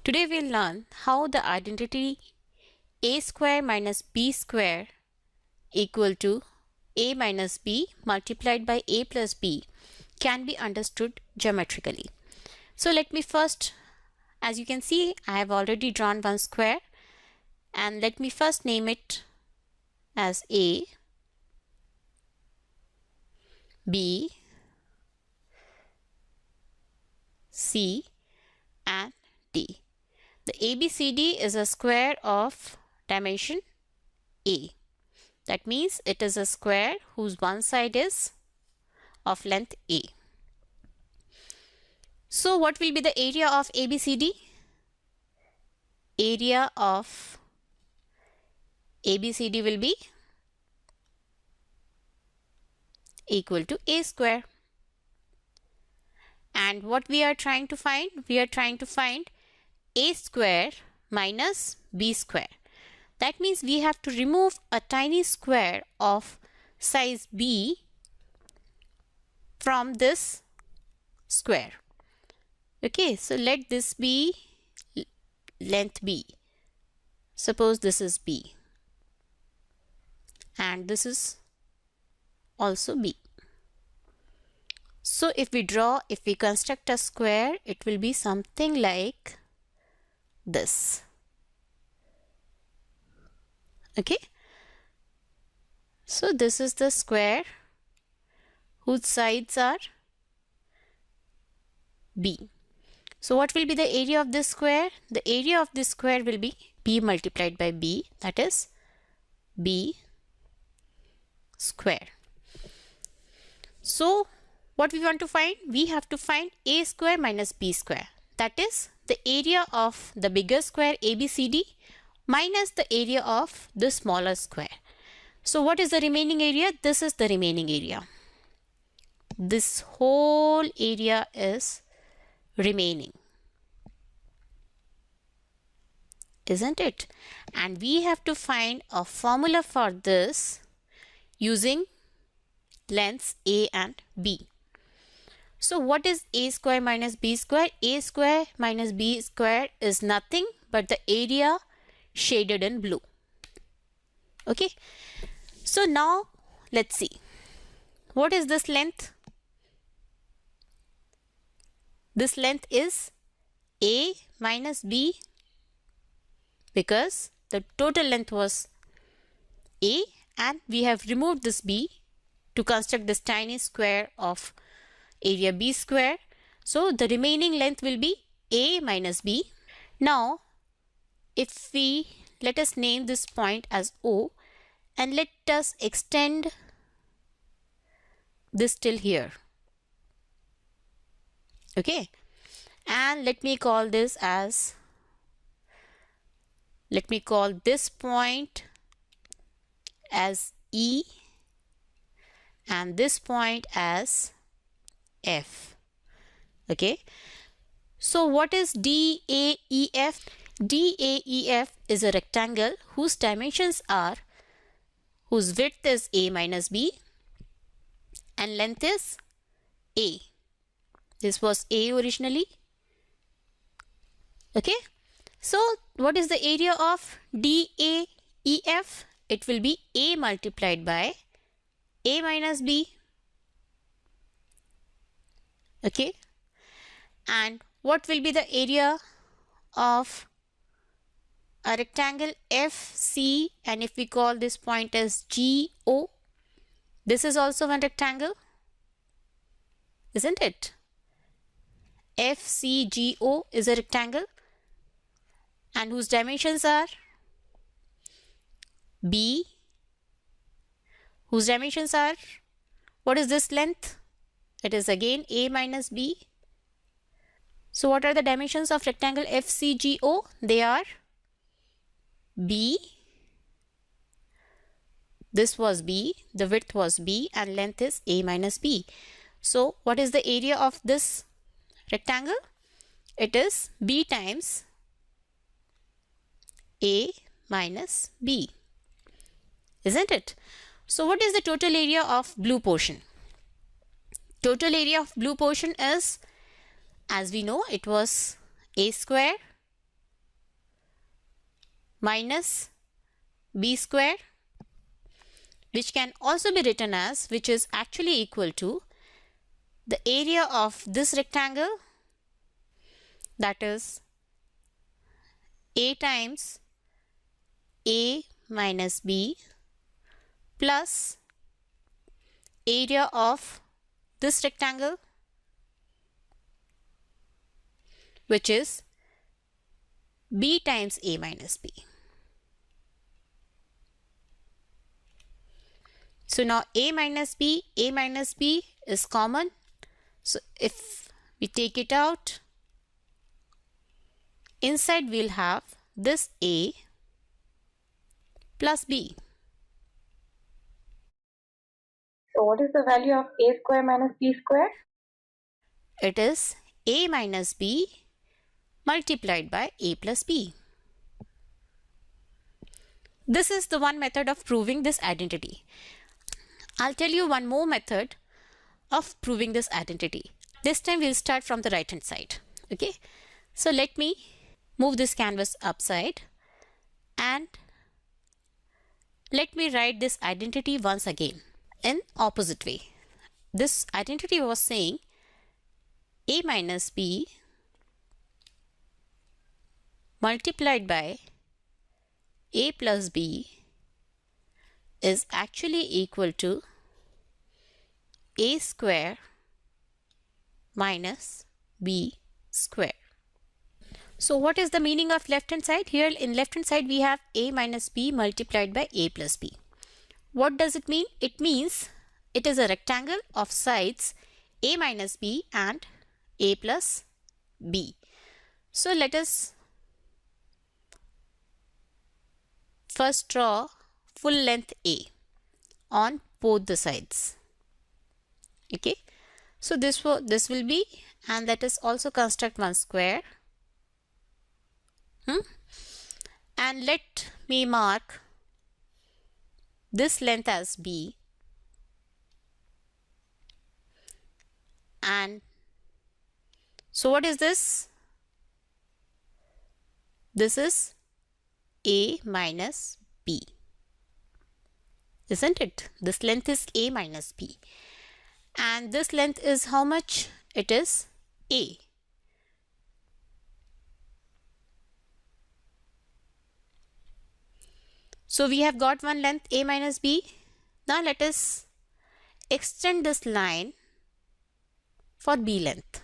Today we'll learn how the identity a square minus b square equal to a minus b multiplied by a plus b can be understood geometrically. So let me first, as you can see, I have already drawn one square, and let me first name it as a, b, c and d. The ABCD is a square of dimension a. That means it is a square whose one side is of length a. So what will be the area of ABCD? Area of ABCD will be equal to a square. And what we are trying to find? We are trying to find a square minus b square. That means we have to remove a tiny square of size b from this square. Okay, so let this be length b. Suppose this is b and this is also b. So if we construct a square, it will be something like this. Okay, so this is the square whose sides are b. So what will be the area of this square? The area of this square will be b multiplied by b, that is b square. So what we want to find? We have to find a square minus b square. That is the area of the bigger square ABCD minus the area of the smaller square. So what is the remaining area? This is the remaining area. This whole area is remaining, isn't it? And we have to find a formula for this using lengths a and b. So what is a square minus b square? A square minus b square is nothing but the area shaded in blue. Okay, so now let's see, what is this length? This length is a minus b, because the total length was a and we have removed this b to construct this tiny square of area b square. So the remaining length will be a minus b. Now let us name this point as O and let us extend this till here. Okay, and let me call this point as E and this point as F. Okay, so what is DAEF? DAEF is a rectangle whose width is a minus b and length is a. This was a originally. Okay, so what is the area of DAEF? It will be a multiplied by a minus b. Okay, and what will be the area of a rectangle FC, and if we call this point as GO, this is also one rectangle, isn't it? FCGO is a rectangle and whose dimensions are B, whose dimensions are, what is this length? It is again a minus b. So what are the dimensions of rectangle FCGO? They are b, this was b, the width was b and length is a minus b. So what is the area of this rectangle? It is b times a minus b, isn't it? So what is the total area of blue portion? Total area of blue portion is, as we know, it was a square minus b square, which can also be written as, which is actually equal to the area of this rectangle, that is a times a minus b plus area of this rectangle, which is b times a minus b. So now a minus b is common. So if we take it out, inside we'll have this a plus b. So what is the value of a square minus b square? It is a minus b multiplied by a plus b. This is the one method of proving this identity. I'll tell you one more method of proving this identity. This time we'll start from the right hand side. Okay, so let me move this canvas upside and let me write this identity once again in opposite way. This identity was saying a minus b multiplied by a plus b is actually equal to a square minus b square. So what is the meaning of left hand side? Here in left hand side we have a minus b multiplied by a plus b. What does it mean? It means it is a rectangle of sides a minus b and a plus b. So let us first draw full length a on both the sides. Okay, so this will be, and let us also construct one square. And let me mark this length as b, and so what is this? This is a minus b, isn't it? This length is a minus b, and this length is how much? It is a. So we have got one length a minus b. Now let us extend this line for b length.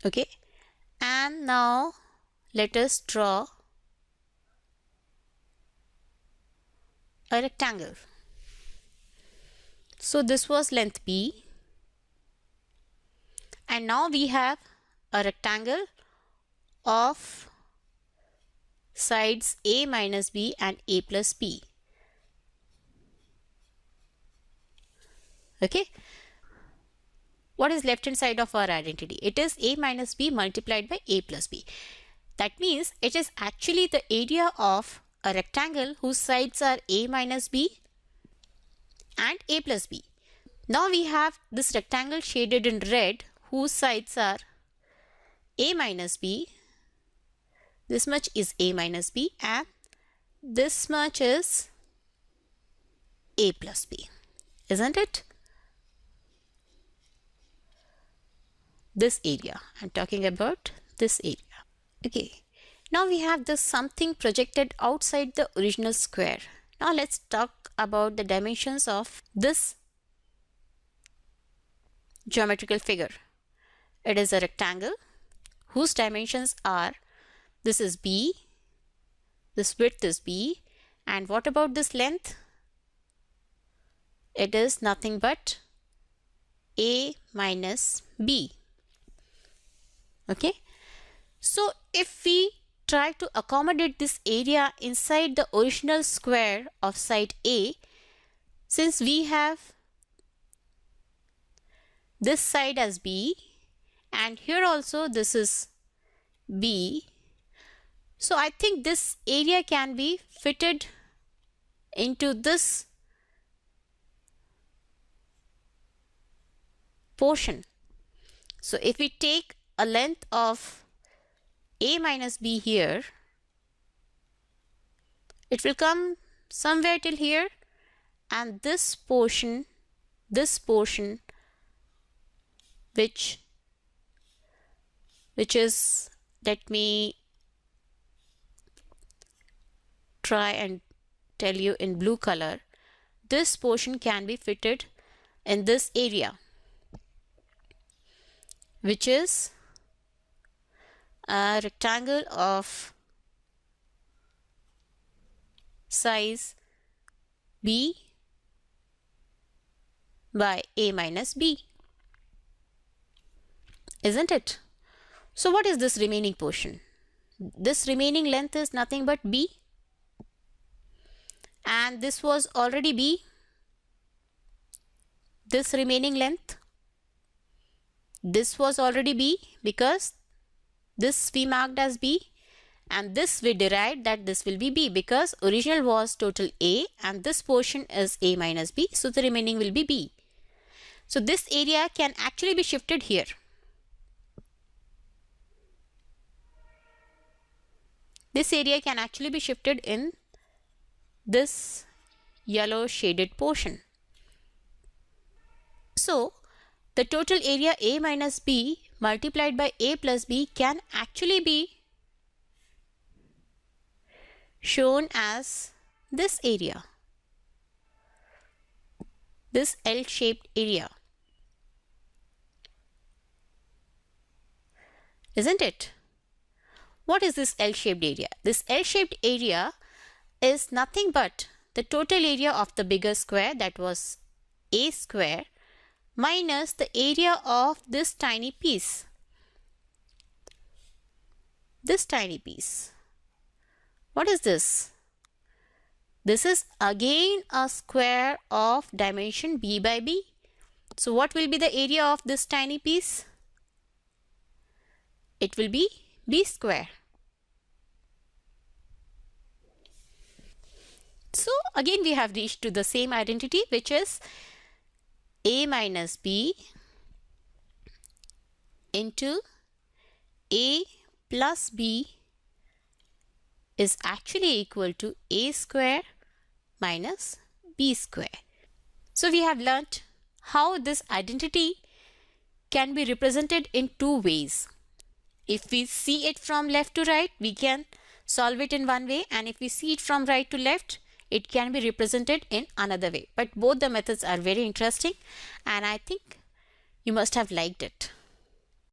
Okay, and now let us draw a rectangle. So this was length b, and now we have a rectangle of sides a minus b and a plus b. Okay, what is left hand side of our identity? It is a minus b multiplied by a plus b. That means it is actually the area of a rectangle whose sides are a minus b and a plus b. Now we have this rectangle shaded in red whose sides are a minus b. This much is a minus b and this much is a plus b, isn't it? This area, I'm talking about this area. Okay, now we have this something projected outside the original square. Now let's talk about the dimensions of this geometrical figure. It is a rectangle whose dimensions are, this is b, this width is b, and what about this length? It is nothing but a minus b. Okay, so if we try to accommodate this area inside the original square of side a, since we have this side as b and here also this is b, so I think this area can be fitted into this portion. So if we take a length of a minus b here, It will come somewhere till here, and this portion which is, let me try and tell you in blue color, this portion can be fitted in this area, which is a rectangle of size B by A minus B, isn't it? So what is this remaining portion? This remaining length is nothing but B, and this was already B. This remaining length, this was already B, because this we marked as B, and this we derived that this will be B, because original was total A and this portion is A minus B, so the remaining will be B. So this area can actually be shifted here. This area can actually be shifted in this yellow shaded portion. So the total area A minus B multiplied by A plus B can actually be shown as this area, this L-shaped area, isn't it? What is this L-shaped area? This L-shaped area is nothing but the total area of the bigger square, that was A square, minus the area of this tiny piece. This tiny piece. What is this? This is again a square of dimension B by B. So what will be the area of this tiny piece? It will be B square. So again we have reached to the same identity, which is A minus B into A plus B is actually equal to A square minus B square. So we have learnt how this identity can be represented in two ways. If we see it from left to right, we can solve it in one way, and if we see it from right to left, it can be represented in another way. But both the methods are very interesting, and I think you must have liked it.